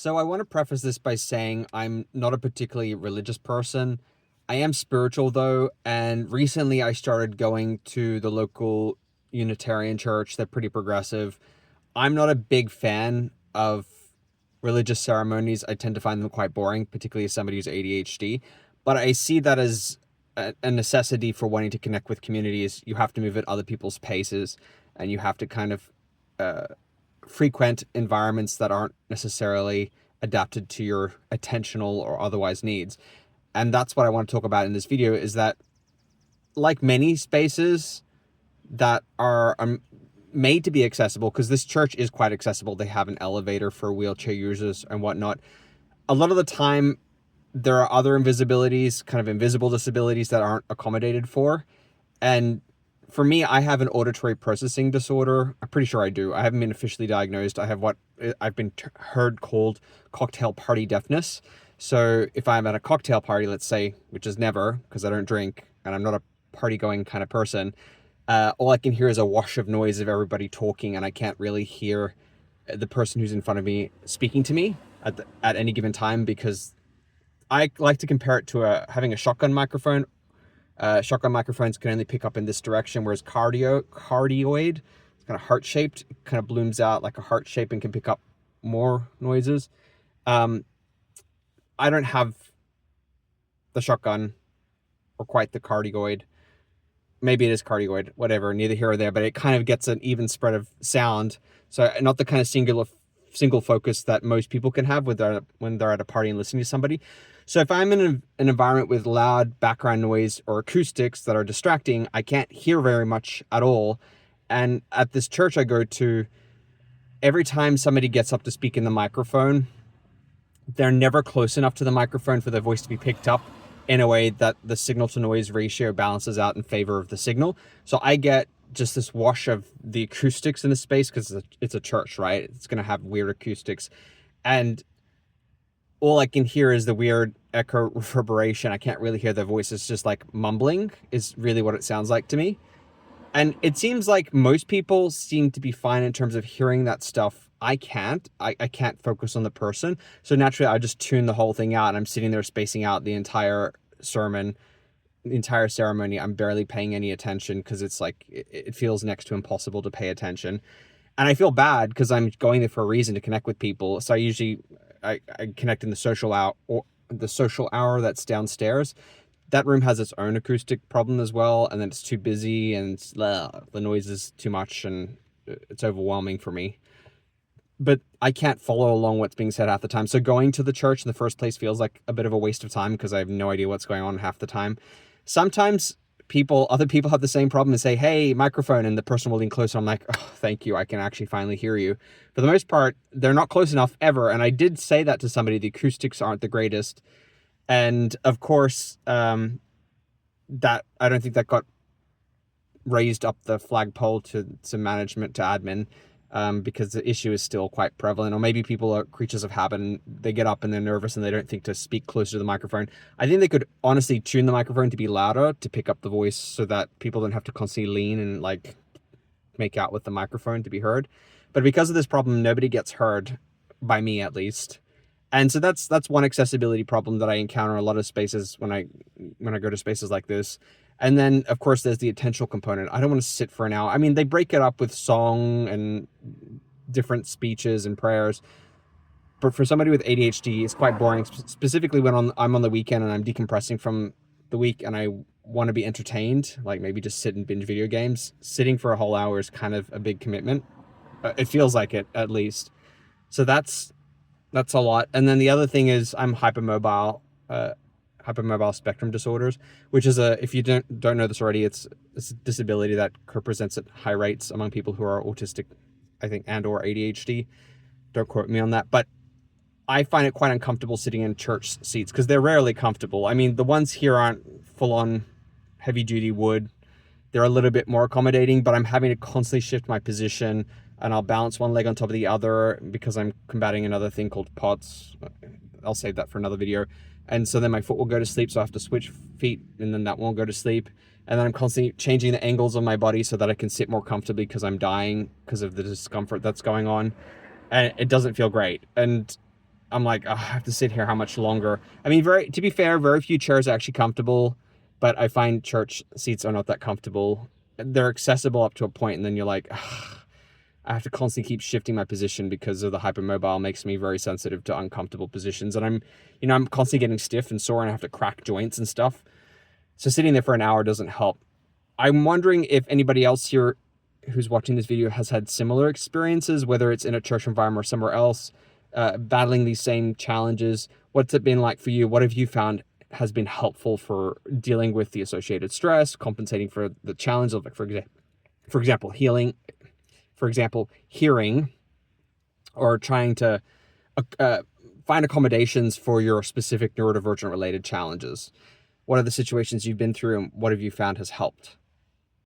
So I want to preface this by saying I'm not a particularly religious person. I am spiritual though, and recently I started going to the local Unitarian church. They're pretty progressive. I'm not a big fan of religious ceremonies. I tend to find them quite boring, particularly as somebody who's ADHD. But I see that as a necessity for wanting to connect with communities. You have to move at other people's paces, and you have to kind of uh, frequent environments that aren't necessarily adapted to your attentional or otherwise needs. And that's what I want to talk about in this video, is that like many spaces that are made to be accessible, because this church is quite accessible. They have an elevator for wheelchair users and whatnot. A lot of the time, there are other invisibilities, kind of invisible disabilities that aren't accommodated for. And for me, I have an auditory processing disorder. I'm pretty sure I do. I haven't been officially diagnosed. I have what I've been heard called cocktail party deafness. So if I'm at a cocktail party, let's say, which is never, because I don't drink and I'm not a party going kind of person, all I can hear is a wash of noise of everybody talking, and I can't really hear the person who's in front of me speaking to me at any given time, because I like to compare it to having a shotgun microphone. Shotgun microphones can only pick up in this direction, whereas cardioid, it's kind of heart-shaped, kind of blooms out like a heart shape and can pick up more noises. I don't have the shotgun or quite the cardioid. Maybe it is cardioid, whatever, neither here or there, but it kind of gets an even spread of sound. So not the kind of single focus that most people can have when they're at a party and listening to somebody. So if I'm in an environment with loud background noise or acoustics that are distracting, I can't hear very much at all. And at this church I go to, every time somebody gets up to speak in the microphone, they're never close enough to the microphone for their voice to be picked up in a way that the signal to noise ratio balances out in favor of the signal. So I get just this wash of the acoustics in the space, because it's a church, right? It's going to have weird acoustics. And all I can hear is the weird echo reverberation. I can't really hear their voice. It's just like mumbling is really what it sounds like to me. And it seems like most people seem to be fine in terms of hearing that stuff. I can't. I can't focus on the person. So naturally, I just tune the whole thing out, and I'm sitting there spacing out the entire sermon, the entire ceremony. I'm barely paying any attention, because it's like, it feels next to impossible to pay attention. And I feel bad because I'm going there for a reason, to connect with people. So I connect in the social hour, or the social hour that's downstairs. That room has its own acoustic problem as well, and then it's too busy, and the noise is too much, and it's overwhelming for me. But I can't follow along what's being said half the time. So going to the church in the first place feels like a bit of a waste of time, because I have no idea what's going on half the time. Sometimes other people have the same problem and say, "Hey, microphone," and the person will lean closer. I'm like, "Oh, thank you. I can actually finally hear you." For the most part, they're not close enough ever. And I did say that to somebody. The acoustics aren't the greatest. And of course, that I don't think that got raised up the flagpole to management, to admin, because the issue is still quite prevalent. Or maybe people are creatures of habit, and they get up and they're nervous and they don't think to speak closer to the microphone. I think they could honestly tune the microphone to be louder, to pick up the voice, so that people don't have to constantly lean and like make out with the microphone to be heard. But because of this problem, nobody gets heard, by me at least. And so that's one accessibility problem that I encounter in a lot of spaces when I go to spaces like this. And then, of course, there's the attentional component. I don't want to sit for an hour. I mean, they break it up with song and different speeches and prayers. But for somebody with ADHD, it's quite boring, specifically when I'm on the weekend and I'm decompressing from the week and I want to be entertained, like maybe just sit and binge video games. Sitting for a whole hour is kind of a big commitment. It feels like it, at least. So that's a lot. And then the other thing is I'm hypermobile spectrum disorders, which is if you don't know this already, it's a disability that presents at high rates among people who are autistic, I think, and or ADHD. Don't quote me on that. But I find it quite uncomfortable sitting in church seats, because they're rarely comfortable. I mean, the ones here aren't full on heavy duty wood. They're a little bit more accommodating, but I'm having to constantly shift my position, and I'll balance one leg on top of the other because I'm combating another thing called POTS. I'll save that for another video. And so then my foot will go to sleep, so I have to switch feet, and then that won't go to sleep. And then I'm constantly changing the angles of my body so that I can sit more comfortably, because I'm dying because of the discomfort that's going on. And it doesn't feel great. And I'm like, oh, I have to sit here how much longer? I mean, to be fair, very few chairs are actually comfortable, but I find church seats are not that comfortable. They're accessible up to a point, and then you're like, ugh, I have to constantly keep shifting my position because of the hypermobile makes me very sensitive to uncomfortable positions. And I'm constantly getting stiff and sore, and I have to crack joints and stuff. So sitting there for an hour doesn't help. I'm wondering if anybody else here who's watching this video has had similar experiences, whether it's in a church environment or somewhere else, battling these same challenges. What's it been like for you? What have you found has been helpful for dealing with the associated stress, compensating for the challenge of, for example, hearing, or trying to find accommodations for your specific neurodivergent related challenges? What are the situations you've been through, and what have you found has helped?